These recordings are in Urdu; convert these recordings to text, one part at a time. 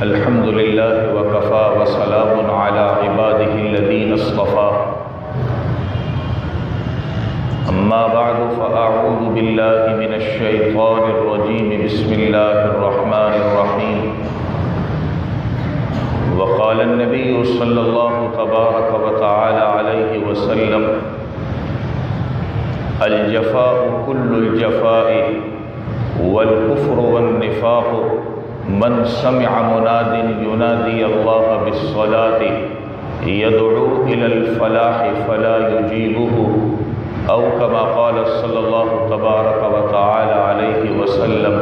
الحمد لله وكفى وسلام على عباده الذين اصطفى أما بعد فأعوذ بالله من الشيطان الرجيم بسم الله الرحمن الرحيم وقال النبي صلى الله تبارك وتعالى عليه وسلم الجفاء كل الجفاء والكفر والنفاق من سمع مناد ينادي الله بالصلاة يدعو إلى الفلاح فلا يجيبه أو كما قال صلى الله تبارك وتعالى عليه وسلم۔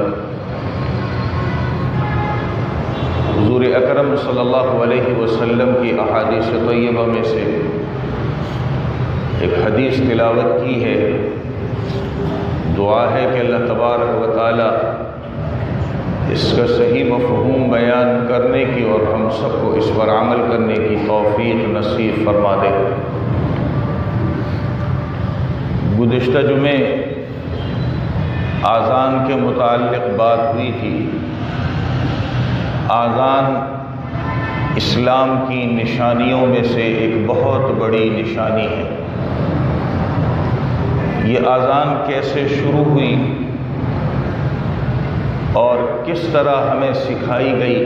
حضور اکرم صلی اللہ علیہ وسلم کی احادیث طیبہ میں سے ایک حدیث تلاوت کی ہے۔ دعا ہے کہ اللہ تبارک و تعالی اس کا صحیح مفہوم بیان کرنے کی اور ہم سب کو اس پر عمل کرنے کی توفیق نصیب فرما دے۔ گزشتہ جمعے آذان کے متعلق بات ہوئی تھی۔ آذان اسلام کی نشانیوں میں سے ایک بہت بڑی نشانی ہے۔ یہ آذان کیسے شروع ہوئی اور کس طرح ہمیں سکھائی گئی،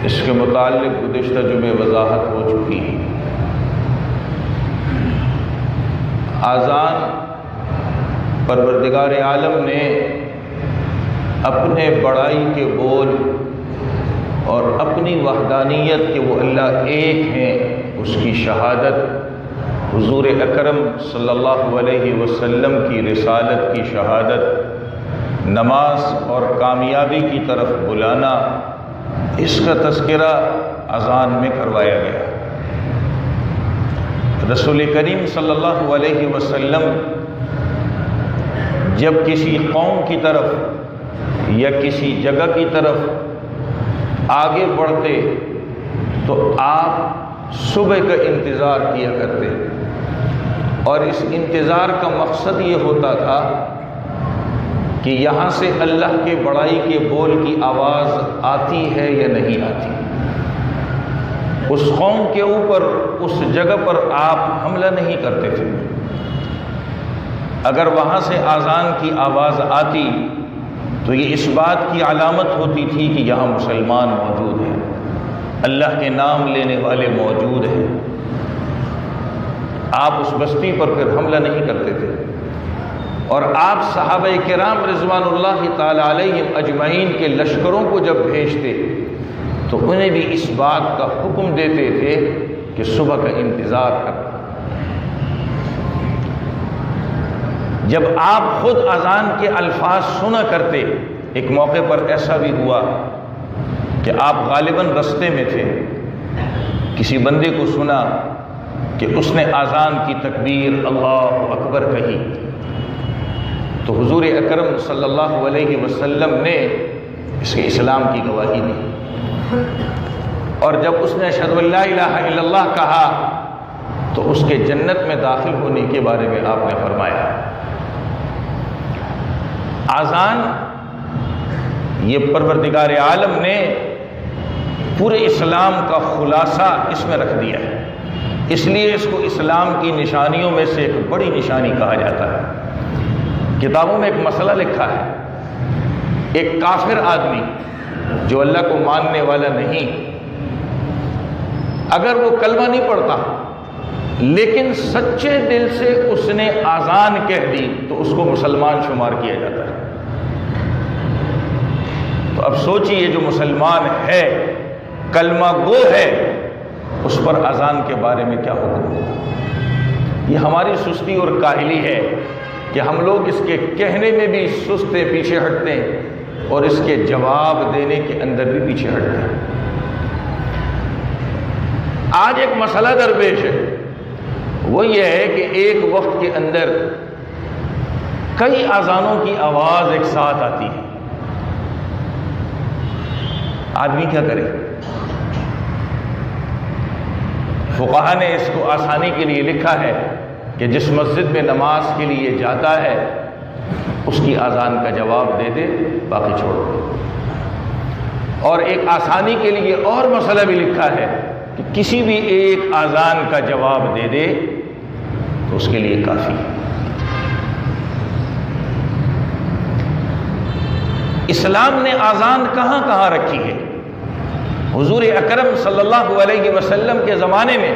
اس کے متعلق گزشتہ جمعے وضاحت ہو چکی ہے۔ آذان پروردگار عالم نے اپنے بڑائی کے بول اور اپنی وحدانیت کہ وہ اللہ ایک ہیں اس کی شہادت، حضور اکرم صلی اللہ علیہ وسلم کی رسالت کی شہادت، نماز اور کامیابی کی طرف بلانا، اس کا تذکرہ اذان میں کروایا گیا۔ رسول کریم صلی اللہ علیہ وسلم جب کسی قوم کی طرف یا کسی جگہ کی طرف آگے بڑھتے تو آپ صبح کا انتظار کیا کرتے، اور اس انتظار کا مقصد یہ ہوتا تھا کہ یہاں سے اللہ کے بڑائی کے بول کی آواز آتی ہے یا نہیں آتی۔ اس قوم کے اوپر اس جگہ پر آپ حملہ نہیں کرتے تھے۔ اگر وہاں سے آذان کی آواز آتی تو یہ اس بات کی علامت ہوتی تھی کہ یہاں مسلمان موجود ہیں، اللہ کے نام لینے والے موجود ہیں۔ آپ اس بستی پر پھر حملہ نہیں کرتے تھے، اور آپ صحابہ کرام رضوان اللہ تعالی علیہم اجمعین کے لشکروں کو جب بھیجتے تو انہیں بھی اس بات کا حکم دیتے تھے کہ صبح کا انتظار کرنا۔ جب آپ خود اذان کے الفاظ سنا کرتے، ایک موقع پر ایسا بھی ہوا کہ آپ غالباً رستے میں تھے، کسی بندے کو سنا کہ اس نے اذان کی تکبیر اللہ اکبر کہی، تو حضور اکرم صلی اللہ علیہ وسلم نے اس کے اسلام کی گواہی دی، اور جب اس نے اشہد ان لا الہ الا اللہ کہا تو اس کے جنت میں داخل ہونے کے بارے میں آپ نے فرمایا۔ آذان یہ پروردگار عالم نے پورے اسلام کا خلاصہ اس میں رکھ دیا ہے، اس لیے اس کو اسلام کی نشانیوں میں سے ایک بڑی نشانی کہا جاتا ہے۔ کتابوں میں ایک مسئلہ لکھا ہے، ایک کافر آدمی جو اللہ کو ماننے والا نہیں، اگر وہ کلمہ نہیں پڑھتا لیکن سچے دل سے اس نے آذان کہہ دی تو اس کو مسلمان شمار کیا جاتا ہے۔ تو اب سوچئے جو مسلمان ہے، کلمہ گو ہے، اس پر اذان کے بارے میں کیا حکم ہوگا؟ یہ ہماری سستی اور کاہلی ہے کہ ہم لوگ اس کے کہنے میں بھی سستے پیچھے ہٹتے ہیں اور اس کے جواب دینے کے اندر بھی پیچھے ہٹتے ہیں۔ آج ایک مسئلہ درپیش ہے، وہ یہ ہے کہ ایک وقت کے اندر کئی اذانوں کی آواز ایک ساتھ آتی ہے، آدمی کیا کرے؟ فقہا نے اس کو آسانی کے لیے لکھا ہے کہ جس مسجد میں نماز کے لیے جاتا ہے اس کی اذان کا جواب دے دے، باقی چھوڑ دے۔ اور ایک آسانی کے لیے اور مسئلہ بھی لکھا ہے کہ کسی بھی ایک اذان کا جواب دے دے تو اس کے لیے کافی ہے۔ اسلام نے اذان کہاں کہاں رکھی ہے؟ حضور اکرم صلی اللہ علیہ وسلم کے زمانے میں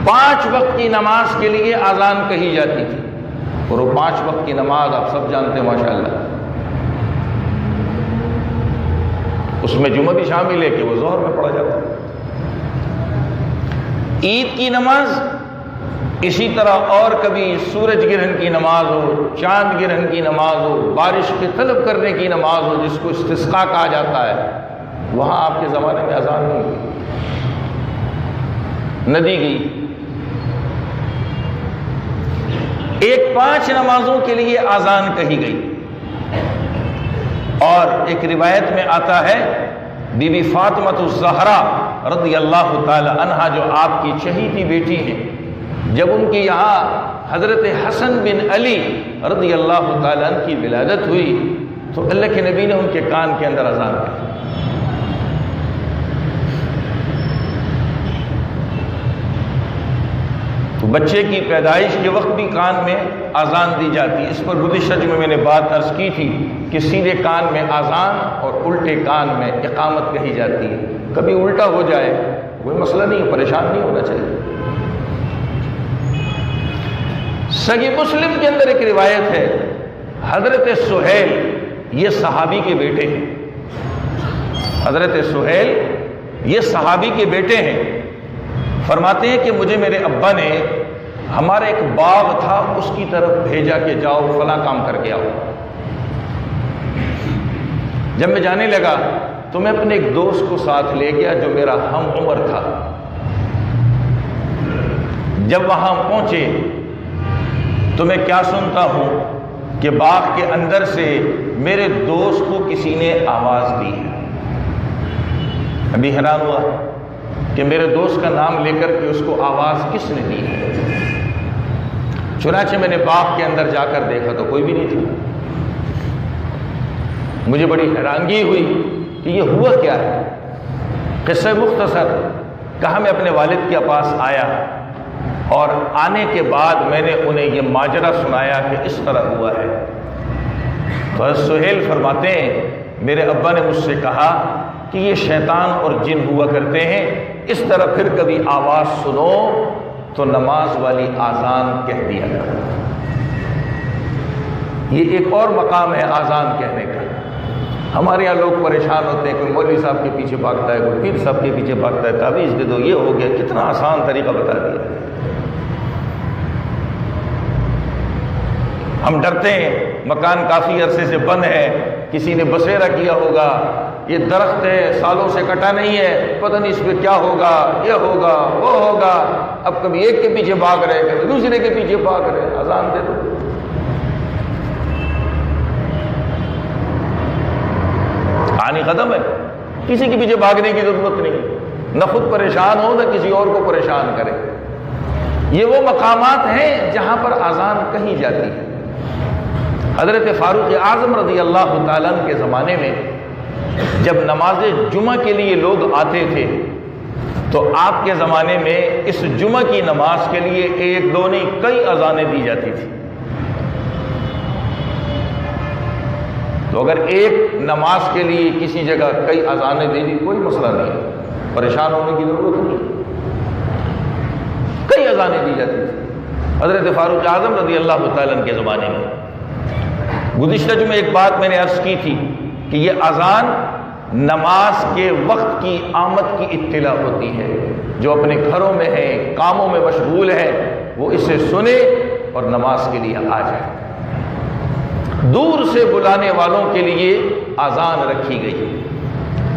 5 وقت کی نماز کے لیے اذان کہی جاتی تھی، اور وہ 5 وقت کی نماز آپ سب جانتے ہیں ماشاءاللہ، اس میں جمعہ بھی شامل ہے کہ وہ ظہر میں پڑھا جاتا ہے۔ عید کی نماز اسی طرح، اور کبھی سورج گرہن کی نماز ہو، چاند گرہن کی نماز ہو، بارش کے طلب کرنے کی نماز ہو جس کو استسقاء کہا جاتا ہے، وہاں آپ کے زمانے میں اذان نہیں ہوئی، نہ دی گئی۔ ایک 5 نمازوں کے لیے اذان کہی گئی، اور ایک روایت میں آتا ہے بی بی فاطمہ الزہرا رضی اللہ تعالی عنہا جو آپ کی چہیتی بیٹی ہیں، جب ان کی یہاں حضرت حسن بن علی رضی اللہ تعالی عنہ کی ولادت ہوئی تو اللہ کے نبی نے ان کے کان کے اندر اذان کی۔ تو بچے کی پیدائش کے وقت بھی کان میں اذان دی جاتی ہے۔ اس پر گزشتہ جمعے میں نے بات عرض کی تھی کہ سیدھے کان میں اذان اور الٹے کان میں اقامت کہی جاتی ہے۔ کبھی الٹا ہو جائے کوئی مسئلہ نہیں، پریشان نہیں ہونا چاہیے۔ صحیح مسلم کے اندر ایک روایت ہے، حضرت سہیل، یہ صحابی کے بیٹے ہیں، حضرت سہیل یہ صحابی کے بیٹے ہیں، فرماتے ہیں کہ مجھے میرے ابا نے ہمارا ایک باغ تھا اس کی طرف بھیجا کہ جاؤ فلاں کام کر کے آؤ۔ جب میں جانے لگا تو میں اپنے ایک دوست کو ساتھ لے گیا جو میرا ہم عمر تھا۔ جب وہاں پہنچے تو میں کیا سنتا ہوں کہ باغ کے اندر سے میرے دوست کو کسی نے آواز دی ہے۔ ابھی حیران ہوا کہ میرے دوست کا نام لے کر کے اس کو آواز کس نے دی ہے۔ چنانچہ میں نے باغ کے اندر جا کر دیکھا تو کوئی بھی نہیں تھی۔ مجھے بڑی حیرانگی ہوئی کہ یہ ہوا کیا ہے۔ قصہ مختصر، کہا میں اپنے والد کے پاس آیا اور آنے کے بعد میں نے انہیں یہ ماجرا سنایا کہ اس طرح ہوا ہے۔ تو حضرت سہیل فرماتے ہیں میرے ابا نے مجھ سے کہا کہ یہ شیطان اور جن ہوا کرتے ہیں، اس طرح پھر کبھی آواز سنو تو نماز والی آذان کہہ دیا کرو۔ یہ ایک اور مقام ہے آذان کہنے کا۔ ہمارے یہاں لوگ پریشان ہوتے ہیں، کوئی مولوی صاحب کے پیچھے بھاگتا ہے، کوئی پیر صاحب کے پیچھے بھاگتا ہے، تعویذ دے دو، یہ ہو گیا، کتنا آسان طریقہ بتا دیا۔ ہم ڈرتے ہیں، مکان کافی عرصے سے بند ہے، کسی نے بسیرا کیا ہوگا، یہ درخت ہے سالوں سے کٹا نہیں ہے، پتہ نہیں اس پہ کیا ہوگا، یہ ہوگا وہ ہوگا۔ اب کبھی ایک کے پیچھے بھاگ رہے، کبھی دوسرے کے پیچھے بھاگ رہے، اذان دے دو۔ کہانی ختم ہے، کسی کے پیچھے بھاگنے کی ضرورت نہیں، نہ خود پریشان ہو نہ کسی اور کو پریشان کرے۔ یہ وہ مقامات ہیں جہاں پر اذان کہی جاتی ہے۔ حضرت فاروق اعظم رضی اللہ تعالیٰ عنہ کے زمانے میں جب نماز جمعہ کے لیے لوگ آتے تھے تو آپ کے زمانے میں اس جمعہ کی نماز کے لیے 1 2 نہیں کئی اذانیں دی جاتی تھی۔ تو اگر ایک نماز کے لیے کسی جگہ کئی اذانیں دے دی کوئی مسئلہ نہیں، پریشان ہونے کی ضرورت نہیں، کئی اذانیں دی جاتی تھی حضرت فاروق اعظم رضی اللہ تعالیٰ عنہ کے زمانے میں۔ گزشتہ جمعہ ایک بات میں نے عرض کی تھی کہ یہ اذان نماز کے وقت کی آمد کی اطلاع ہوتی ہے۔ جو اپنے گھروں میں ہے، کاموں میں مشغول ہے، وہ اسے سنے اور نماز کے لیے آ جائے۔ دور سے بلانے والوں کے لیے اذان رکھی گئی،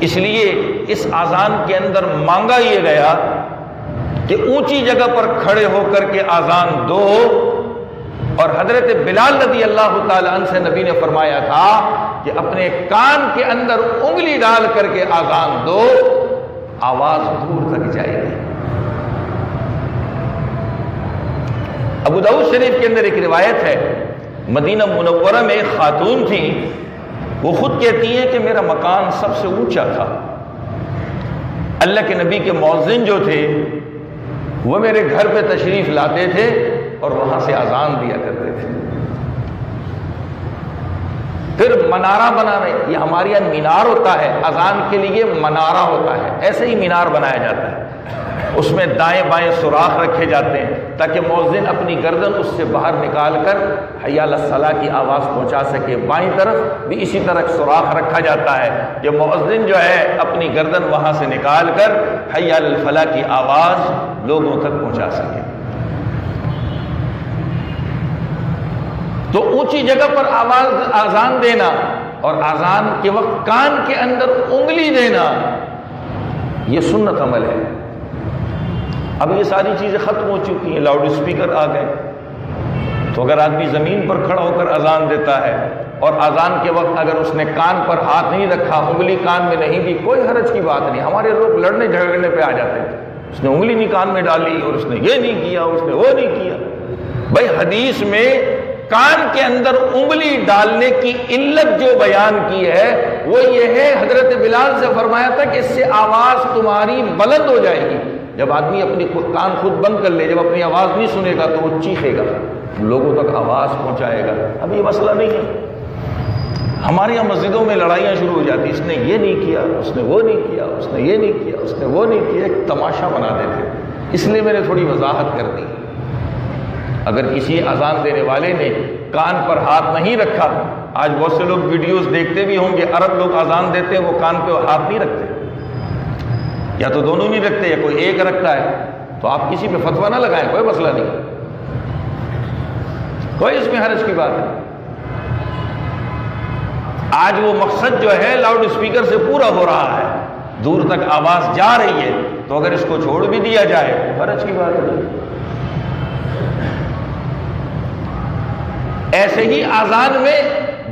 اس لیے اس اذان کے اندر مانگا یہ گیا کہ اونچی جگہ پر کھڑے ہو کر کے اذان دو، اور حضرت بلال رضی اللہ تعالی عنہ سے نبی نے فرمایا تھا کہ اپنے کان کے اندر انگلی ڈال کر کے اذان دو، آواز دور تک جائے گی۔ ابو داؤد شریف کے اندر ایک روایت ہے، مدینہ منورہ میں ایک خاتون تھی وہ خود کہتی ہیں کہ میرا مکان سب سے اونچا تھا، اللہ کے نبی کے مؤذن جو تھے وہ میرے گھر پہ تشریف لاتے تھے اور وہاں سے اذان دیا کرتے تھے۔ پھر منارہ بنانا، یہ ہمارے یہاں مینار ہوتا ہے، اذان کے لیے منارہ ہوتا ہے، ایسے ہی مینار بنایا جاتا ہے، اس میں دائیں بائیں سوراخ رکھے جاتے ہیں تاکہ مؤذن اپنی گردن اس سے باہر نکال کر حی علی الصلاۃ کی آواز پہنچا سکے۔ بائیں طرف بھی اسی طرح سوراخ رکھا جاتا ہے کہ مؤذن جو ہے اپنی گردن وہاں سے نکال کر حی علی الفلاح کی آواز لوگوں تک پہنچا سکے۔ تو اونچی جگہ پر آواز اذان دینا اور اذان کے وقت کان کے اندر انگلی دینا یہ سنت عمل ہے۔ اب یہ ساری چیزیں ختم ہو چکی ہیں، لاؤڈ اسپیکر آ گئے، تو اگر آدمی زمین پر کھڑا ہو کر اذان دیتا ہے اور اذان کے وقت اگر اس نے کان پر ہاتھ نہیں رکھا، انگلی کان میں نہیں دی، کوئی حرج کی بات نہیں۔ ہمارے لوگ لڑنے جھگڑنے پہ آ جاتے ہیں، اس نے انگلی نہیں کان میں ڈالی اور اس نے یہ نہیں کیا، اس نے وہ نہیں کیا۔ بھائی حدیث میں کان کے اندر انگلی ڈالنے کی علت جو بیان کی ہے وہ یہ ہے، حضرت بلال سے فرمایا تھا کہ اس سے آواز تمہاری بلند ہو جائے گی۔ جب آدمی اپنی کان خود بند کر لے، جب اپنی آواز نہیں سنے گا تو وہ چیخے گا، لوگوں تک آواز پہنچائے گا۔ اب یہ مسئلہ نہیں ہے، ہمارے یہاں مسجدوں میں لڑائیاں شروع ہو جاتی، اس نے یہ نہیں کیا، اس نے وہ نہیں کیا، اس نے یہ نہیں کیا، اس نے وہ نہیں کیا، ایک تماشا بنا دیتے۔ اس لیے میں نے تھوڑی وضاحت کر دی۔ اگر کسی اذان دینے والے نے کان پر ہاتھ نہیں رکھا، آج بہت سے لوگ ویڈیوز دیکھتے بھی ہوں گے، عرب لوگ اذان دیتے ہیں وہ کان پہ ہاتھ نہیں رکھتے، یا تو دونوں نہیں رکھتے یا کوئی ایک رکھتا ہے، تو آپ کسی پہ فتویٰ نہ لگائیں، کوئی مسئلہ نہیں، کوئی اس میں حرج کی بات نہیں۔ آج وہ مقصد جو ہے لاؤڈ اسپیکر سے پورا ہو رہا ہے، دور تک آواز جا رہی ہے، تو اگر اس کو چھوڑ بھی دیا جائے حرج کی بات نہیں۔ ایسے ہی اذان میں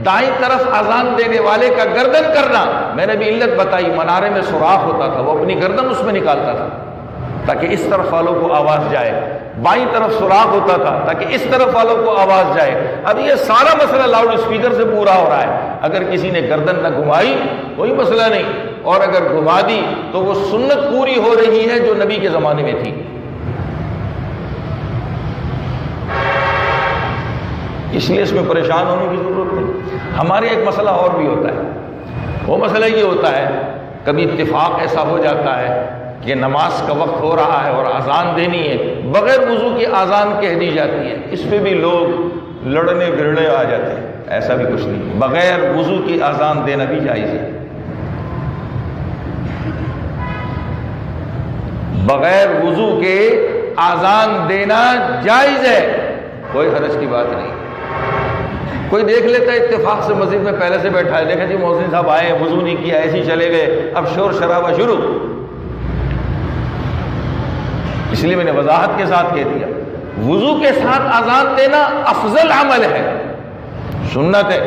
دائیں طرف اذان دینے والے کا گردن کرنا، میں نے بھی علت بتائی، منارے میں سوراخ ہوتا تھا، وہ اپنی گردن اس میں نکالتا تھا تاکہ اس طرف والوں کو آواز جائے، بائیں طرف سوراخ ہوتا تھا تاکہ اس طرف والوں کو آواز جائے۔ اب یہ سارا مسئلہ لاؤڈ اسپیکر سے پورا ہو رہا ہے، اگر کسی نے گردن نہ گھمائی کوئی مسئلہ نہیں، اور اگر گھما دی تو وہ سنت پوری ہو رہی ہے جو نبی کے زمانے میں تھی۔ اس لیے اس میں پریشان ہونے کی ضرورت نہیں۔ ہمارے ایک مسئلہ اور بھی ہوتا ہے، وہ مسئلہ یہ ہوتا ہے کبھی اتفاق ایسا ہو جاتا ہے کہ نماز کا وقت ہو رہا ہے اور اذان دینی ہے، بغیر وضو کی اذان کہہ دی جاتی ہے، اس پہ بھی لوگ لڑنے بھڑنے آ جاتے ہیں۔ ایسا بھی کچھ نہیں، بغیر وضو کی اذان دینا بھی جائز ہے، بغیر وضو کے اذان دینا جائز ہے، کوئی حرج کی بات نہیں۔ کوئی دیکھ لیتا ہے اتفاق سے مسجد میں پہلے سے بیٹھا ہے، دیکھا جی مؤذن صاحب آئے، وضو نہیں کیا، ایسے ہی چلے گئے، اب شور شرابہ شروع۔ اس لیے میں نے وضاحت کے ساتھ کہہ دیا، وضو کے ساتھ اذان دینا افضل عمل ہے، سنت ہے،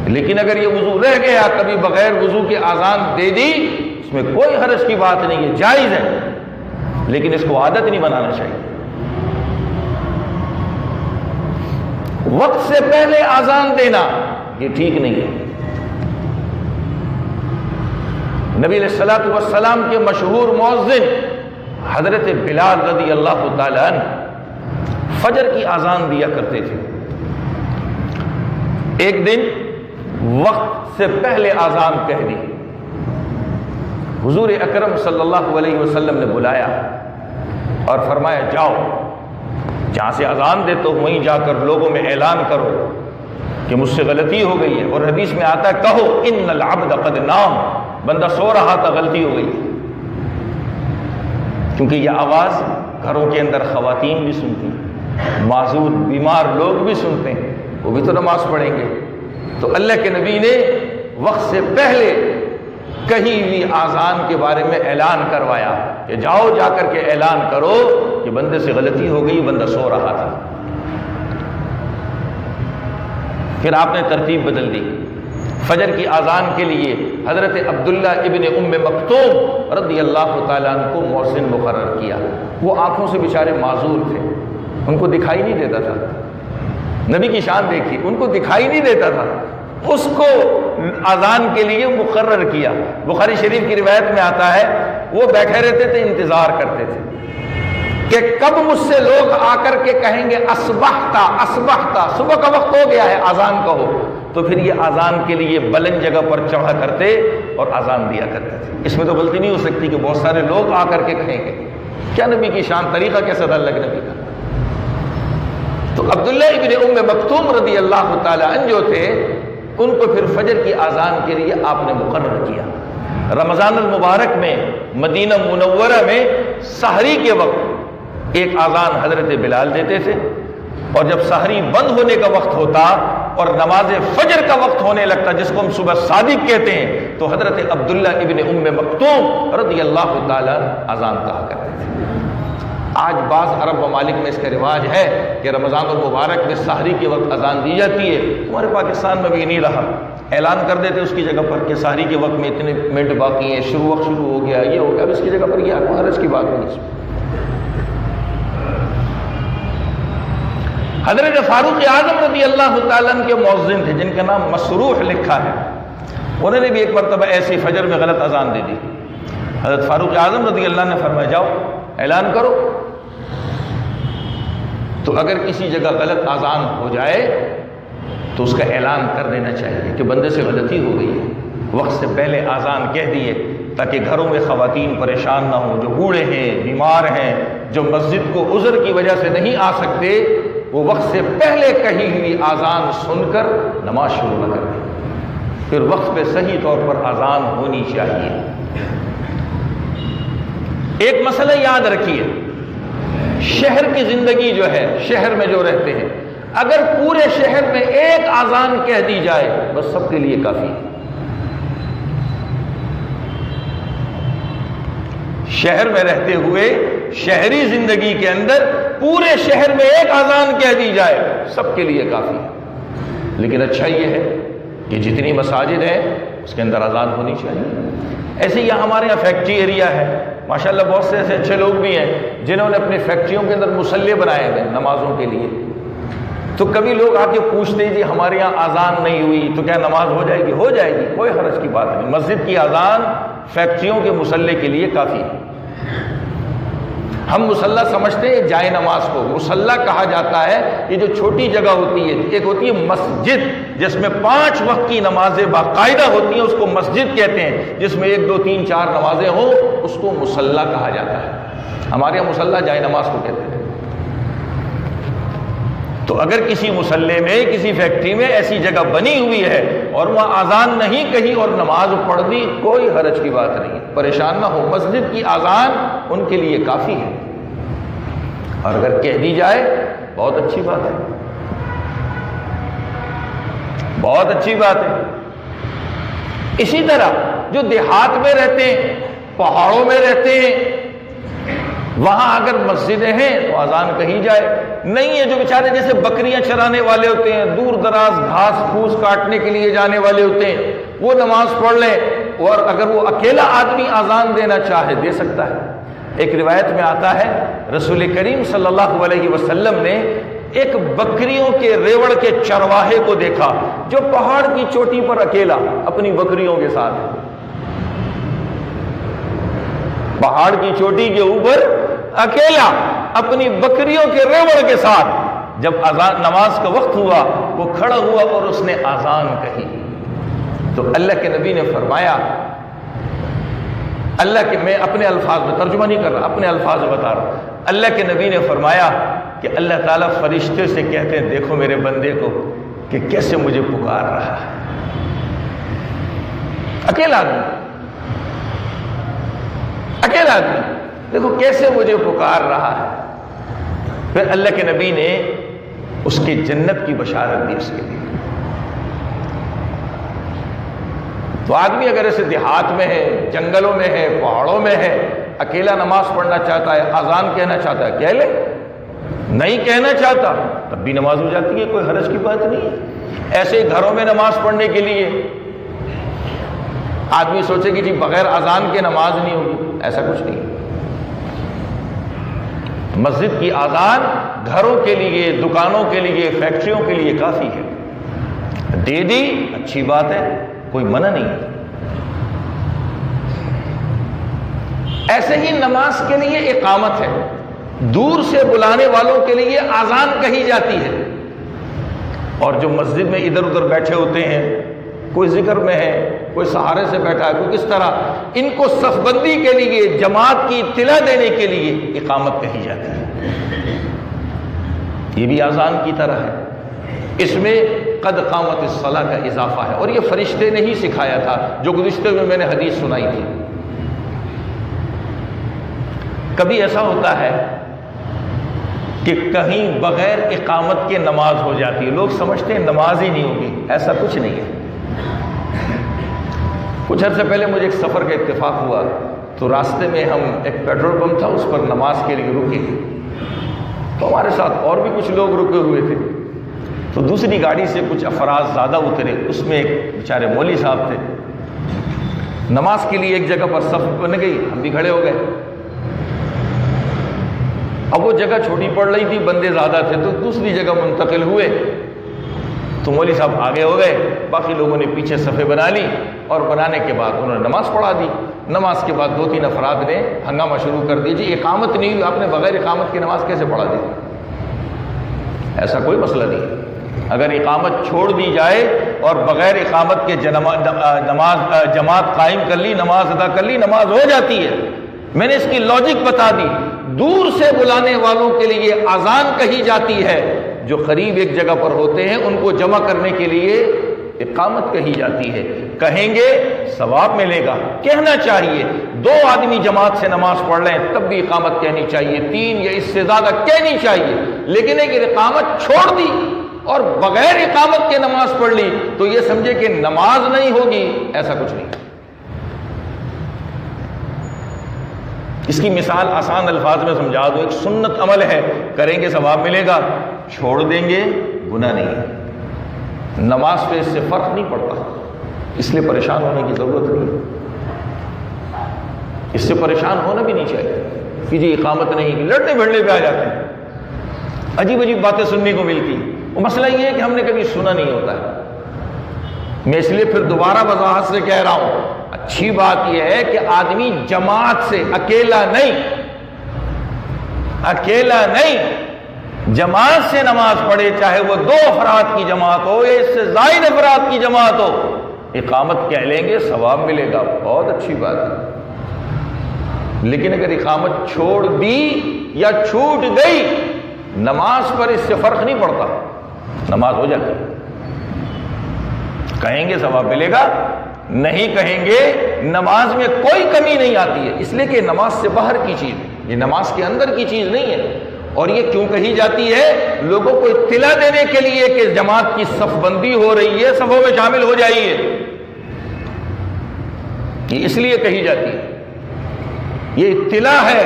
لیکن اگر یہ وضو رہ گیا، کبھی بغیر وضو کے اذان دے دی، اس میں کوئی حرج کی بات نہیں ہے، جائز ہے، لیکن اس کو عادت نہیں بنانا چاہیے۔ وقت سے پہلے اذان دینا یہ ٹھیک نہیں ہے۔ نبی علیہ الصلوۃ والسلام کے مشہور مؤذن حضرت بلال رضی اللہ تعالی عنہ فجر کی اذان دیا کرتے تھے۔ ایک دن وقت سے پہلے اذان کہہ دی، حضور اکرم صلی اللہ علیہ وسلم نے بلایا اور فرمایا جاؤ، جہاں سے اذان دیتے ہو وہیں جا کر لوگوں میں اعلان کرو کہ مجھ سے غلطی ہو گئی ہے، اور حدیث میں آتا ہے کہو ان العبد قد نام، بندہ سو رہا تھا، غلطی ہو گئی، کیونکہ یہ آواز گھروں کے اندر خواتین بھی سنتی، معذور بیمار لوگ بھی سنتے ہیں، وہ بھی تو نماز پڑھیں گے۔ تو اللہ کے نبی نے وقت سے پہلے کہیں بھی اذان کے بارے میں اعلان کروایا کہ جاؤ، جا کر کے اعلان کرو کہ بندے سے غلطی ہو گئی، بندہ سو رہا تھا۔ پھر آپ نے ترتیب بدل دی، فجر کی اذان کے لیے حضرت عبداللہ ابن ام مکتوم رضی اللہ تعالیٰ عنہ کو مؤذن مقرر کیا۔ وہ آنکھوں سے بیچارے معذور تھے، ان کو دکھائی نہیں دیتا تھا، نبی کی شان دیکھی، ان کو دکھائی نہیں دیتا تھا، اس کو اذان کے لیے مقرر کیا۔ بخاری شریف کی روایت میں آتا ہے وہ بیٹھے رہتے تھے، انتظار کرتے تھے کہ کب مجھ سے لوگ آ کر کے کہیں گے اصبحتا اصبحتا، صبح کا وقت ہو گیا ہے، اذان کہو، تو پھر یہ اذان کے لیے بلند جگہ پر چڑھا کرتے اور اذان دیا کرتے تھے۔ اس میں تو غلطی نہیں ہو سکتی کہ بہت سارے لوگ آ کر کے کہیں گے، کیا نبی کی شان، طریقہ کیسا تھا اللہ کے نبی کا۔ تو عبداللہ ابن ام مکتوم رضی اللہ تعالی عنہ جو تھے، ان کو پھر فجر کی اذان کے لیے آپ نے مقرر کیا۔ رمضان المبارک میں مدینہ منورہ میں سحری کے وقت ایک اذان حضرت بلال دیتے تھے، اور جب سحری بند ہونے کا وقت ہوتا اور نماز فجر کا وقت ہونے لگتا، جس کو ہم صبح صادق کہتے ہیں، تو حضرت عبداللہ ابن ام مکتوم رضی اللہ تعالی اذان کہا کرتے تھے۔ آج بعض عرب ممالک میں اس کا رواج ہے کہ رمضان المبارک میں سحری کے وقت اذان دی جاتی ہے، ہمارے پاکستان میں بھی نہیں رہا، اعلان کر دیتے اس کی جگہ پر کہ سحری کے وقت میں اتنے منٹ باقی ہیں، وقت شروع ہو گیا، یہ ہو گیا، اب اس کی جگہ پر یہ حرج کی بات نہیں اس میں۔ حضرت فاروق اعظم رضی اللہ تعالیٰ عنہ کے مؤذن تھے جن کا نام مسروح لکھا ہے، انہوں نے بھی ایک مرتبہ ایسی فجر میں غلط اذان دے دی۔ حضرت فاروق اعظم رضی اللہ عنہ نے فرمایا جاؤ اعلان کرو۔ تو اگر کسی جگہ غلط اذان ہو جائے تو اس کا اعلان کر دینا چاہیے کہ بندے سے غلطی ہو گئی ہے، وقت سے پہلے اذان کہہ دیے تاکہ گھروں میں خواتین پریشان نہ ہوں، جو بوڑھے ہیں، بیمار ہیں، جو مسجد کو عذر کی وجہ سے نہیں آ سکتے، وہ وقت سے پہلے کہی ہوئی اذان سن کر نماز شروع نہ کر دیں۔ پھر وقت پہ صحیح طور پر اذان ہونی چاہیے۔ ایک مسئلہ یاد رکھیے، شہر کی زندگی جو ہے، شہر میں جو رہتے ہیں، اگر پورے شہر میں ایک اذان کہہ دی جائے بس سب کے لیے کافی ہے۔ شہر میں رہتے ہوئے شہری زندگی کے اندر پورے شہر میں ایک اذان کہہ دی جائے سب کے لیے کافی ہے۔ لیکن اچھا یہ ہے کہ جتنی مساجد ہیں اس کے اندر اذان ہونی چاہیے۔ ایسے یہاں ہمارے یہاں فیکٹری ایریا ہے، ماشاءاللہ بہت سے ایسے اچھے لوگ بھی ہیں جنہوں نے اپنی فیکٹریوں کے اندر مصلے بنائے ہوئے نمازوں کے لیے۔ تو کبھی لوگ آ کے پوچھتے ہیں جی ہمارے یہاں اذان نہیں ہوئی تو کیا نماز ہو جائے گی؟ ہو جائے گی، کوئی حرج کی بات نہیں۔ مسجد کی اذان فیکٹریوں کے مصلے کے لیے کافی ہے۔ ہم مصلی سمجھتے ہیں جائے نماز کو، مصلی کہا جاتا ہے یہ جو چھوٹی جگہ ہوتی ہے، ایک ہوتی ہے مسجد جس میں 5 وقت کی نمازیں باقاعدہ ہوتی ہیں، اس کو مسجد کہتے ہیں، جس میں 1 2 3 4 نمازیں ہوں اس کو مصلی کہا جاتا ہے۔ ہمارے یہاں مصلی جائے نماز کو کہتے ہیں۔ تو اگر کسی مصلی میں، کسی فیکٹری میں ایسی جگہ بنی ہوئی ہے اور وہاں اذان نہیں کہی اور نماز پڑھ دی، کوئی حرج کی بات نہیں، پریشان نہ ہو، مسجد کی اذان ان کے لیے کافی ہے۔ اور اگر کہہ دی جائے بہت اچھی بات ہے، بہت اچھی بات ہے۔ اسی طرح جو دیہات میں رہتے ہیں، پہاڑوں میں رہتے ہیں، وہاں اگر مسجدیں ہیں تو اذان کہی جائے، نہیں ہے جو بیچارے جیسے بکریاں چرانے والے ہوتے ہیں، دور دراز گھاس پھوس کاٹنے کے لیے جانے والے ہوتے ہیں، وہ نماز پڑھ لیں، اور اگر وہ اکیلا آدمی اذان دینا چاہے دے سکتا ہے۔ ایک روایت میں آتا ہے رسول کریم صلی اللہ علیہ وسلم نے ایک بکریوں کے ریوڑ کے چرواہے کو دیکھا جو پہاڑ کی چوٹی پر اکیلا اپنی بکریوں کے ساتھ، پہاڑ کی چوٹی کے اوپر اکیلا اپنی بکریوں کے ریوڑ کے ساتھ، جب اذان نماز کا وقت ہوا وہ کھڑا ہوا اور اس نے اذان کہی، تو اللہ کے نبی نے فرمایا، اللہ کے، میں اپنے الفاظ میں ترجمہ نہیں کر رہا، اپنے الفاظ میں بتا رہا ہوں، اللہ کے نبی نے فرمایا کہ اللہ تعالیٰ فرشتے سے کہتے ہیں دیکھو میرے بندے کو کہ کیسے مجھے پکار رہا ہے، اکیلا آدمی، اکیلا آدمی، دیکھو کیسے مجھے پکار رہا ہے۔ پھر اللہ کے نبی نے اس کی جنت کی بشارت دی اس کے لیے۔ تو آدمی اگر ایسے دیہات میں ہے، جنگلوں میں ہے، پہاڑوں میں ہے، اکیلا نماز پڑھنا چاہتا ہے، اذان کہنا چاہتا ہے کہہ لے، نہیں کہنا چاہتا تب بھی نماز ہو جاتی ہے، کوئی حرج کی بات نہیں ہے۔ ایسے گھروں میں نماز پڑھنے کے لیے آدمی سوچے کہ جی بغیر اذان کے نماز نہیں ہوگی، ایسا کچھ نہیں۔ مسجد کی آذان گھروں کے لیے، دکانوں کے لیے، فیکٹریوں کے لیے کافی ہے، دے دی اچھی بات ہے، کوئی منع نہیں ہے۔ ایسے ہی نماز کے لیے اقامت ہے، دور سے بلانے والوں کے لیے آذان کہی جاتی ہے، اور جو مسجد میں ادھر ادھر بیٹھے ہوتے ہیں، کوئی ذکر میں ہے، کوئی سہارے سے بیٹھا ہے، کوئی کس طرح، ان کو صف بندی کے لیے، جماعت کی اطلاع دینے کے لیے اقامت کہی جاتی ہے۔ یہ بھی آذان کی طرح ہے، اس میں قد قامت الصلاۃ کا اضافہ ہے، اور یہ فرشتے نے ہی سکھایا تھا، جو گزشتے میں نے حدیث سنائی تھی۔ کبھی ایسا ہوتا ہے کہ کہیں بغیر اقامت کے نماز ہو جاتی ہے، لوگ سمجھتے ہیں نماز ہی نہیں ہوگی، ایسا کچھ نہیں ہے۔ کچھ عرصے پہلے مجھے ایک سفر کا اتفاق ہوا، تو راستے میں ہم ایک پیٹرول پمپ تھا، اس پر نماز کے لیے رکے، تو ہمارے ساتھ اور بھی کچھ لوگ رکے ہوئے تھے، تو دوسری گاڑی سے کچھ افراد زیادہ اترے، اس میں ایک بیچارے مولوی صاحب تھے، نماز کے لیے ایک جگہ پر صف بن گئی، ہم بھی کھڑے ہو گئے۔ اب وہ جگہ چھوٹی پڑ رہی تھی، بندے زیادہ تھے، تو دوسری جگہ منتقل ہوئے، تو مولوی صاحب آگے ہو گئے، باقی لوگوں نے پیچھے صفیں بنا لی، اور بنانے کے بعد انہوں نے نماز پڑھا دی۔ نماز کے بعد 2-3 افراد نے ہنگامہ شروع کر دی، جی اقامت نہیں ہوئی، آپ نے بغیر اقامت کی نماز کیسے پڑھا دی؟ ایسا کوئی مسئلہ نہیں ہے، اگر اقامت چھوڑ دی جائے اور بغیر اقامت کے جماعت قائم کر لی، نماز ادا کر لی، نماز ہو جاتی ہے۔ میں نے اس کی لاجک بتا دی، دور سے بلانے والوں کے لیے اذان کہی جاتی ہے، جو قریب ایک جگہ پر ہوتے ہیں ان کو جمع کرنے کے لیے اقامت کہی جاتی ہے۔ کہیں گے ثواب ملے گا، کہنا چاہیے۔ 2 آدمی جماعت سے نماز پڑھ لیں تب بھی اقامت کہنی چاہیے، 3 یا اس سے زیادہ کہنی چاہیے، لیکن اگر اقامت چھوڑ دی اور بغیر اقامت کے نماز پڑھ لی تو یہ سمجھے کہ نماز نہیں ہوگی، ایسا کچھ نہیں۔ اس کی مثال آسان الفاظ میں سمجھا دو، ایک سنت عمل ہے، کریں گے ثواب ملے گا، چھوڑ دیں گے گناہ نہیں ہے۔ نماز پہ اس سے فرق نہیں پڑتا، اس لیے پریشان ہونے کی ضرورت نہیں ہے، اس سے پریشان ہونا بھی نہیں چاہیے کہ جی اقامت نہیں، لڑنے بھڑنے پہ آ جاتے ہیں، عجیب عجیب باتیں سننے کو ملتی ہیں۔ وہ مسئلہ یہ ہے کہ ہم نے کبھی سنا نہیں ہوتا ہے۔ میں اس لیے پھر دوبارہ وضاحت سے کہہ رہا ہوں، اچھی بات یہ ہے کہ آدمی جماعت سے، اکیلا نہیں، جماعت سے نماز پڑھے، چاہے وہ 2 افراد کی جماعت ہو یا اس سے زائد افراد کی جماعت ہو، اقامت کہہ لیں گے ثواب ملے گا، بہت اچھی بات ہے۔ لیکن اگر اقامت چھوڑ دی یا چھوٹ گئی، نماز پر اس سے فرق نہیں پڑتا، نماز ہو جاتی ہے۔ کہیں گے ثواب ملے گا، نہیں کہیں گے نماز میں کوئی کمی نہیں آتی ہے، اس لیے کہ نماز سے باہر کی چیز ہے، یہ نماز کے اندر کی چیز نہیں ہے۔ اور یہ کیوں کہی جاتی ہے؟ لوگوں کو اطلاع دینے کے لیے کہ جماعت کی صف بندی ہو رہی ہے، صفوں میں شامل ہو جائیے، یہ اس لیے کہی جاتی ہے، یہ اطلاع ہے۔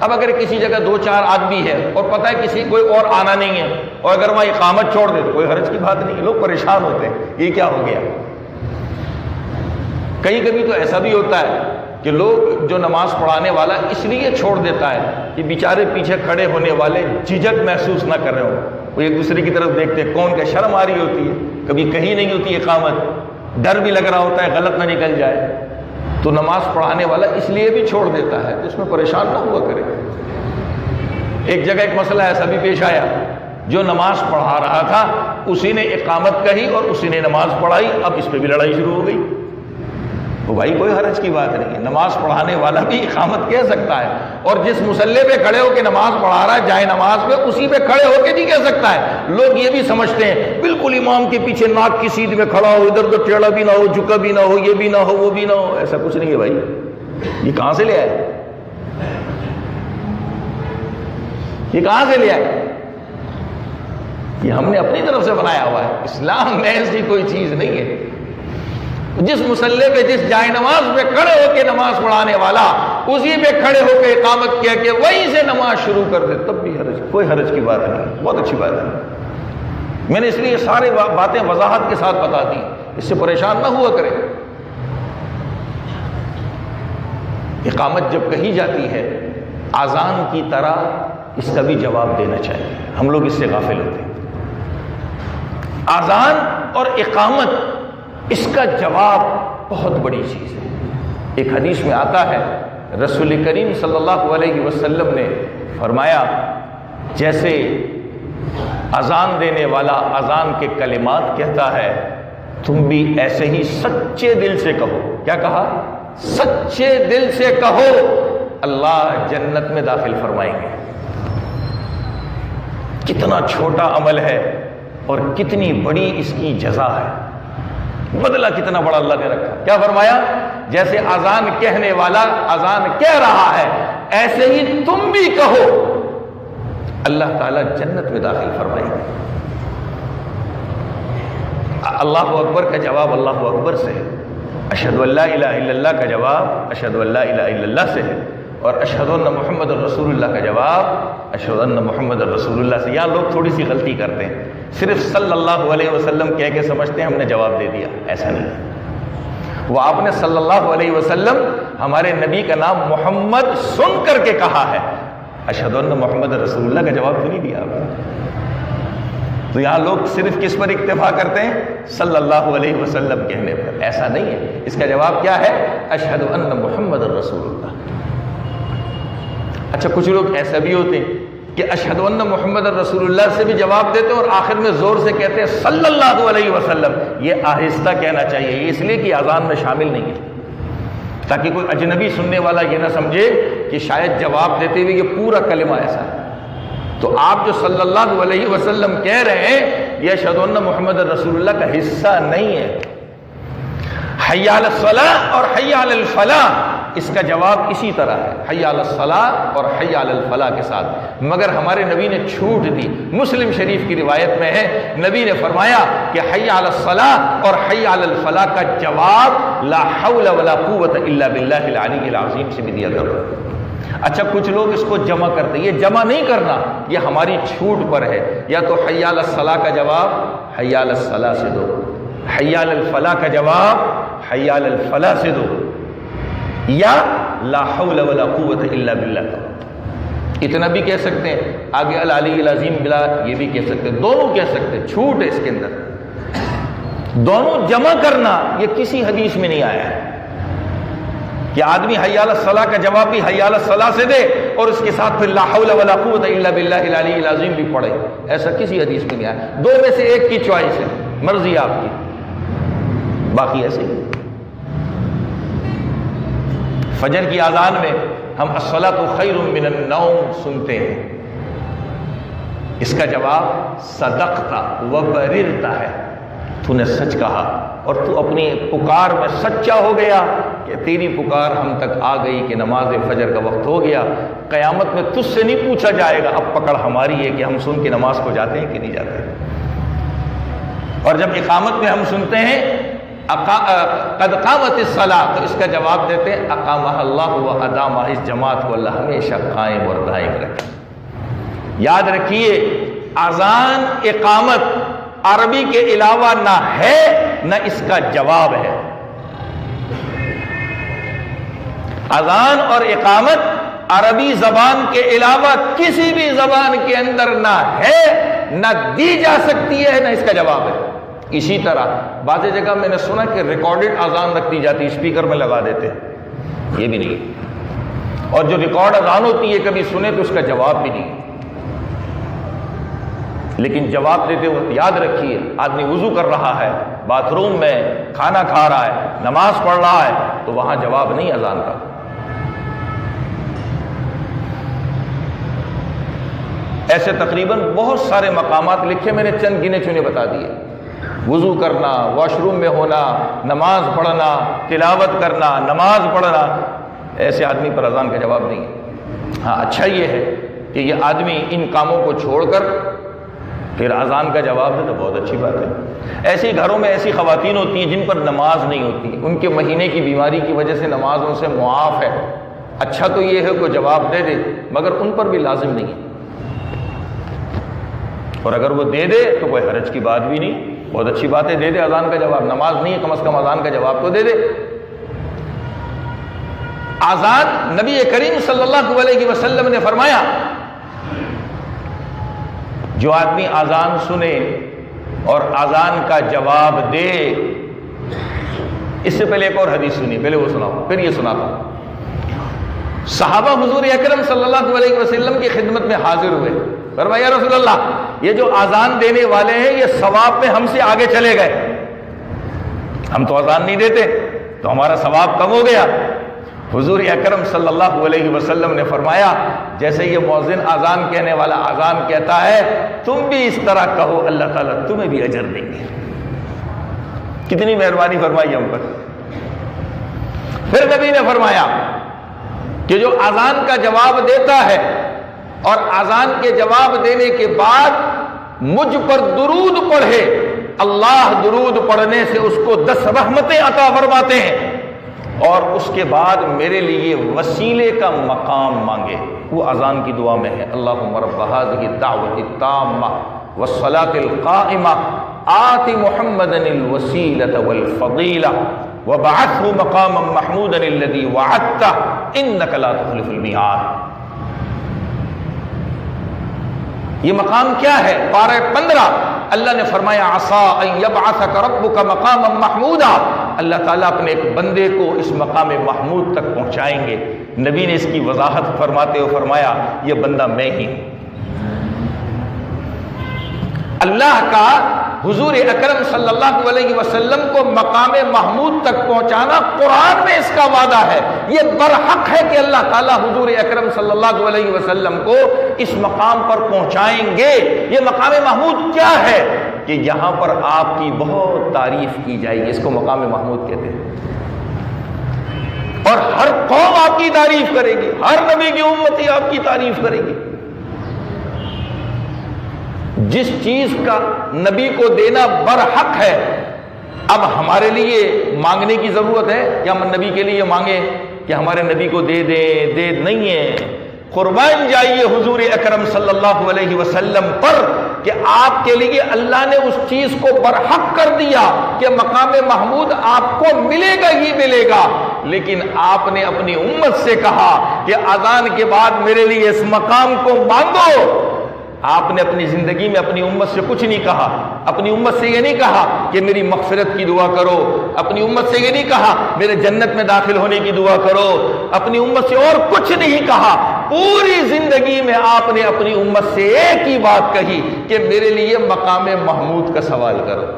اب اگر کسی جگہ 2-4 آدمی ہے اور پتہ ہے کسی کوئی اور آنا نہیں ہے، اور اگر وہاں اقامت چھوڑ دے تو کوئی حرج کی بات نہیں ہے، لوگ پریشان ہوتے ہیں یہ کیا ہو گیا۔ کبھی تو ایسا بھی ہوتا ہے کہ لوگ جو نماز پڑھانے والا اس لیے چھوڑ دیتا ہے کہ بیچارے پیچھے کھڑے ہونے والے جھجک محسوس نہ کر رہے ہوں، وہ ایک دوسرے کی طرف دیکھتے ہیں، کون کا شرم آ رہی ہوتی ہے، کبھی کہیں نہیں ہوتی اقامت، ڈر بھی لگ رہا ہوتا ہے غلط نہ نکل جائے، تو نماز پڑھانے والا اس لیے بھی چھوڑ دیتا ہے، تو اس میں پریشان نہ ہوا کرے۔ ایک جگہ ایک مسئلہ ایسا بھی پیش آیا، جو نماز پڑھا رہا تھا اسی نے اقامت کہی اور اسی نے نماز پڑھائی، اب اس پہ بھی لڑائی شروع ہو گئی۔ تو بھائی کوئی حرج کی بات نہیں ہے، نماز پڑھانے والا بھی اقامت کہہ سکتا ہے، اور جس مصلی پہ کھڑے ہو کے نماز پڑھا رہا ہے جائے نماز پہ، اسی پہ کھڑے ہو کے بھی کہہ سکتا ہے۔ لوگ یہ بھی سمجھتے ہیں بالکل امام کے پیچھے ناک کی سیدھ میں کھڑا ہو، ادھر تو ٹیڑھا بھی نہ ہو، جھکا بھی نہ ہو، یہ بھی نہ ہو، وہ بھی نہ ہو، ایسا کچھ نہیں ہے بھائی، یہ کہاں سے لے آئے؟ یہ کہاں سے لے آئے؟ یہ ہم نے اپنی طرف سے بنایا ہوا ہے، اسلام میں ایسی کوئی چیز نہیں ہے۔ جس مصلی پہ، جس جائے نماز پہ کھڑے ہو کے نماز پڑھانے والا اسی پہ کھڑے ہو کے اقامت کیا کہ وہیں سے نماز شروع کر دے، تب بھی حرج، کوئی حرج کی بات نہیں، بہت اچھی بات ہے۔ میں نے اس لیے سارے باتیں وضاحت کے ساتھ بتا دی، اس سے پریشان نہ ہوا کرے۔ اقامت جب کہی جاتی ہے اذان کی طرح اس کا بھی جواب دینا چاہیے. ہم لوگ اس سے غافل ہوتے ہیں. اذان اور اقامت، اس کا جواب بہت بڑی چیز ہے. ایک حدیث میں آتا ہے رسول کریم صلی اللہ علیہ وسلم نے فرمایا جیسے اذان دینے والا اذان کے کلمات کہتا ہے تم بھی ایسے ہی سچے دل سے کہو. کیا کہا؟ سچے دل سے کہو، اللہ جنت میں داخل فرمائیں گے. کتنا چھوٹا عمل ہے اور کتنی بڑی اس کی جزا ہے، بدلہ کتنا بڑا اللہ نے رکھا. کیا فرمایا؟ جیسے اذان کہنے والا اذان کہہ رہا ہے ایسے ہی تم بھی کہو، اللہ تعالیٰ جنت میں داخل فرمائے گا. اللہ اکبر کا جواب اللہ اکبر سے ہے، اشہد ان لا الہ الا اللہ کا جواب اشہد ان لا الہ الا اللہ سے ہے، اور اشہد ان محمد رسول اللہ کا جواب اشہد ان محمد رسول اللہ سے. یہاں لوگ تھوڑی سی غلطی کرتے ہیں، صرف صلی اللہ علیہ وسلم کہہ کے سمجھتے ہیں ہم نے جواب دے دیا. ایسا نہیں ہے. وہ آپ نے صلی اللہ علیہ وسلم ہمارے نبی کا نام محمد سن کر کے کہا ہے، اشہد ان محمد رسول اللہ کا جواب تو نہیں دیا آپ نے. تو یہاں لوگ صرف کس پر اکتفا کرتے ہیں؟ صلی اللہ علیہ وسلم کہنے پر. ایسا نہیں ہے. اس کا جواب کیا ہے؟ اشہد ان محمد رسول اللہ. اچھا کچھ لوگ ایسا بھی ہوتے ہیں کہ اشہد ان محمد رسول اللہ سے بھی جواب دیتے اور آخر میں زور سے کہتے ہیں صلی اللہ علیہ وسلم. یہ آہستہ کہنا چاہیے، یہ اس لیے کہ اذان میں شامل نہیں ہے، تاکہ کوئی اجنبی سننے والا یہ نہ سمجھے کہ شاید جواب دیتے ہوئے یہ پورا کلمہ ایسا ہے. تو آپ جو صلی اللہ علیہ وسلم کہہ رہے ہیں یہ اشہد ان محمد رسول اللہ کا حصہ نہیں ہے. حی علی الصلاۃ اور حی علی الفلاح اس کا جواب اسی طرح ہے، حی علی الصلاۃ اور حی علی الفلاح کے ساتھ. مگر ہمارے نبی نے چھوٹ دی. مسلم شریف کی روایت میں ہے نبی نے فرمایا کہ حی علی الصلاۃ اور حی علی الفلاح کا جواب لا حول ولا قوت الا باللہ العلی العظیم سے بھی دیا کرو. اچھا کچھ لوگ اس کو جمع کرتے ہیں، یہ جمع نہیں کرنا، یہ ہماری چھوٹ پر ہے. یا تو حی علی الصلاۃ کا جواب حی علی الصلاۃ سے دو، حی علی الفلاح کا جواب حی علی الفلاح سے دو، یا لا حول ولا قوت الا باللہ. اتنا بھی کہہ سکتے ہیں، آگے العلی العظیم بلا یہ بھی کہہ سکتے ہیں، دونوں کہہ سکتے ہیں. چھوٹ ہے اس کے اندر. دونوں جمع کرنا یہ کسی حدیث میں نہیں آیا ہے کہ آدمی حی علی الصلاۃ کا جواب بھی حی علی الصلاۃ سے دے اور اس کے ساتھ پھر لا حول ولا قوت الا باللہ العلی العظیم بھی پڑھے. ایسا کسی حدیث میں نہیں آیا. دو میں سے ایک کی چوائس ہے، مرضی آپ کی، باقی ایسے ہی. فجر کی اذان میں ہم الصلاۃ خیر من النوم سنتے ہیں، اس کا جواب صدقت وبررت ہے، تو نے سچ کہا اور تو اپنی پکار میں سچا ہو گیا کہ تیری پکار ہم تک آ گئی کہ نماز فجر کا وقت ہو گیا. قیامت میں تجھ سے نہیں پوچھا جائے گا، اب پکڑ ہماری ہے کہ ہم سن کے نماز کو جاتے ہیں کہ نہیں جاتے. اور جب اقامت میں ہم سنتے ہیں قد قامت الصلاۃ تو اس کا جواب دیتے ہیں اقامہ اللہ و ادامہ، اس جماعت کو اللہ ہمیشہ قائم اور دائم رکھے. یاد رکھیے اذان اقامت عربی کے علاوہ نہ ہے نہ اس کا جواب ہے. اذان اور اقامت عربی زبان کے علاوہ کسی بھی زبان کے اندر نہ ہے، نہ دی جا سکتی ہے، نہ اس کا جواب ہے. اسی طرح بعض جگہ میں نے سنا کہ ریکارڈڈ اذان رکھ دی جاتی، اسپیکر میں لگا دیتے، یہ بھی نہیں. اور جو ریکارڈ اذان ہوتی ہے کبھی سنے تو اس کا جواب بھی نہیں. لیکن جواب دیتے وقت یاد رکھیے آدمی وضو کر رہا ہے، باتھ روم میں کھانا کھا رہا ہے، نماز پڑھ رہا ہے، تو وہاں جواب نہیں اذان کا. ایسے تقریباً بہت سارے مقامات لکھے، میں نے چند گنے چنے بتا دیے. وضو کرنا، واش روم میں ہونا، نماز پڑھنا، تلاوت کرنا، نماز پڑھنا، ایسے آدمی پر اذان کا جواب نہیں ہے. ہاں اچھا یہ ہے کہ یہ آدمی ان کاموں کو چھوڑ کر پھر اذان کا جواب دے تو بہت اچھی بات ہے. ایسے گھروں میں ایسی خواتین ہوتی ہیں جن پر نماز نہیں ہوتی، ان کے مہینے کی بیماری کی وجہ سے نماز ان سے معاف ہے. اچھا تو یہ ہے کہ جواب دے دے، مگر ان پر بھی لازم نہیں ہے. اور اگر وہ دے دے تو کوئی حرج کی بات بھی نہیں، بہت اچھی بات ہے، دے دے اذان کا جواب. نماز نہیں ہے کم از کم اذان کا جواب تو دے دے. اذان نبی کریم صلی اللہ علیہ وسلم نے فرمایا جو آدمی اذان سنے اور اذان کا جواب دے. اس سے پہلے ایک اور حدیث سنی، پہلے وہ سناؤ پھر یہ سناتا ہوں. صحابہ حضور اکرم صلی اللہ علیہ وسلم کی خدمت میں حاضر ہوئے. فرمایا یا رسول اللہ، یہ جو اذان دینے والے ہیں یہ ثواب میں ہم سے آگے چلے گئے. ہم تو اذان نہیں دیتے تو ہمارا ثواب کم ہو گیا. حضور اکرم صلی اللہ علیہ وسلم نے فرمایا جیسے یہ مؤذن اذان کہنے والا اذان کہتا ہے تم بھی اس طرح کہو، اللہ تعالیٰ تمہیں بھی اجر دیں گے. کتنی مہربانی فرمائی ہم پر. پھر نبی نے فرمایا کہ جو اذان کا جواب دیتا ہے اور اذان کے جواب دینے کے بعد مجھ پر درود پڑھے، اللہ درود پڑھنے سے اس کو 10 رحمتیں عطا فرماتے ہیں، اور اس کے بعد میرے لیے وسیلے کا مقام مانگے. وہ اذان کی دعا میں ہے، اللہم رب هذه الدعوة التامة والصلاة القائمة آت محمدا الوسيلة والفضيلة وبعثه مقاما محمودا الذي وعدته انك لا تخلف الميعاد. یہ مقام کیا ہے؟ پارہ 15 اللہ نے فرمایا عسى ان يبعثك ربك مقاما محمودا. اللہ تعالیٰ اپنے ایک بندے کو اس مقام محمود تک پہنچائیں گے. نبی نے اس کی وضاحت فرماتے ہوئے فرمایا یہ بندہ میں ہی ہوں. اللہ کا حضور اکرم صلی اللہ علیہ وسلم کو مقام محمود تک پہنچانا قرآن میں اس کا وعدہ ہے. یہ برحق ہے کہ اللہ تعالیٰ حضور اکرم صلی اللہ علیہ وسلم کو اس مقام پر پہنچائیں گے. یہ مقام محمود کیا ہے؟ کہ یہاں پر آپ کی بہت تعریف کی جائے گی. اس کو مقام محمود کہتے ہیں. اور ہر قوم آپ کی تعریف کرے گی، ہر نبی کی امتی آپ کی تعریف کرے گی. جس چیز کا نبی کو دینا برحق ہے، اب ہمارے لیے مانگنے کی ضرورت ہے کہ ہم نبی کے لیے مانگیں کہ ہمارے نبی کو دے دے نہیں ہے. قربان جائیے حضور اکرم صلی اللہ علیہ وسلم پر کہ آپ کے لیے اللہ نے اس چیز کو برحق کر دیا کہ مقام محمود آپ کو ملے گا ہی ملے گا. لیکن آپ نے اپنی امت سے کہا کہ اذان کے بعد میرے لیے اس مقام کو مانگو. آپ نے اپنی زندگی میں اپنی امت سے کچھ نہیں کہا. اپنی امت سے یہ نہیں کہا کہ میری مغفرت کی دعا کرو. اپنی امت سے یہ نہیں کہا میرے جنت میں داخل ہونے کی دعا کرو. اپنی امت سے اور کچھ نہیں کہا. پوری زندگی میں آپ نے اپنی امت سے ایک ہی بات کہی کہ میرے لیے مقام محمود کا سوال کرو.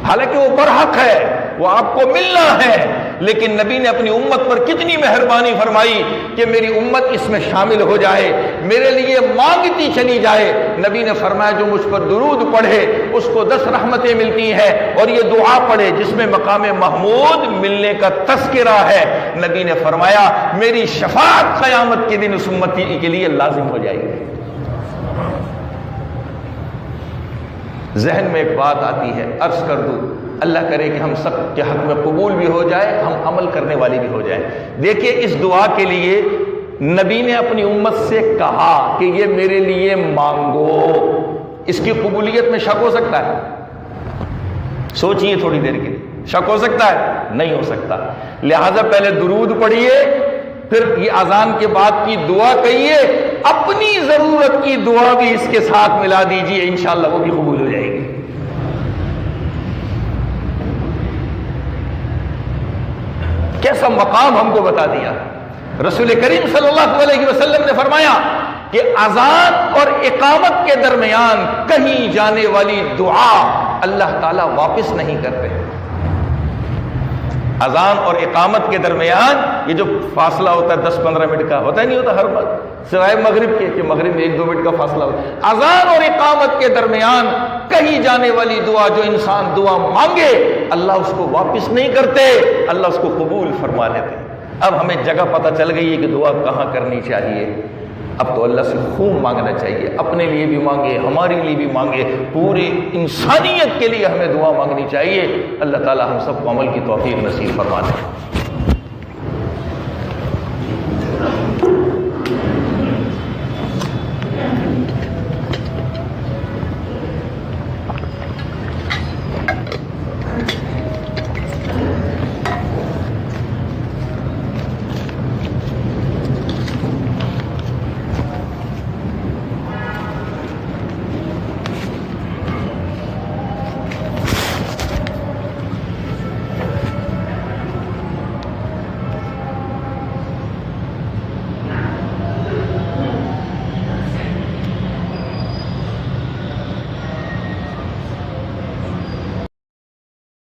حالانکہ وہ برحق ہے، وہ آپ کو ملنا ہے، لیکن نبی نے اپنی امت پر کتنی مہربانی فرمائی کہ میری امت اس میں شامل ہو جائے، میرے لیے مانگتی چلی جائے. نبی نے فرمایا جو مجھ پر درود پڑھے اس کو 10 رحمتیں ملتی ہیں، اور یہ دعا پڑھے جس میں مقام محمود ملنے کا تذکرہ ہے. نبی نے فرمایا میری شفاعت قیامت کے دن اس امتی کے لیے لازم ہو جائے گی. ذہن میں ایک بات آتی ہے، عرض کر دوں، اللہ کرے کہ ہم سب کے حق میں قبول بھی ہو جائے، ہم عمل کرنے والے بھی ہو جائیں. دیکھیے اس دعا کے لیے نبی نے اپنی امت سے کہا کہ یہ میرے لیے مانگو. اس کی قبولیت میں شک ہو سکتا ہے؟ سوچئے تھوڑی دیر کے لیے. شک ہو سکتا ہے؟ نہیں ہو سکتا. لہذا پہلے درود پڑھیے، پھر یہ اذان کے بعد کی دعا کہیے، اپنی ضرورت کی دعا بھی اس کے ساتھ ملا دیجیے، انشاءاللہ وہ بھی قبول ہو جائے گی. کیسا مقام ہم کو بتا دیا. رسول کریم صلی اللہ علیہ وسلم نے فرمایا کہ اذان اور اقامت کے درمیان کہیں جانے والی دعا اللہ تعالیٰ واپس نہیں کرتے. اذان اور اقامت کے درمیان یہ جو فاصلہ ہوتا ہے 10-15 منٹ کا ہوتا ہے، نہیں ہوتا ہر وقت، سوائے مغرب کے کہ مغرب میں 1-2 منٹ کا فاصلہ ہوتا ہے. اذان اور اقامت کے درمیان کہیں جانے والی دعا جو انسان دعا مانگے اللہ اس کو واپس نہیں کرتے، اللہ اس کو قبول فرما لیتے. اب ہمیں جگہ پتہ چل گئی ہے کہ دعا کہاں کرنی چاہیے. اب تو اللہ سے خوب مانگنا چاہیے، اپنے لیے بھی مانگے، ہمارے لیے بھی مانگے، پوری انسانیت کے لیے ہمیں دعا مانگنی چاہیے. اللہ تعالی ہم سب کو عمل کی توفیق نصیب فرما دے.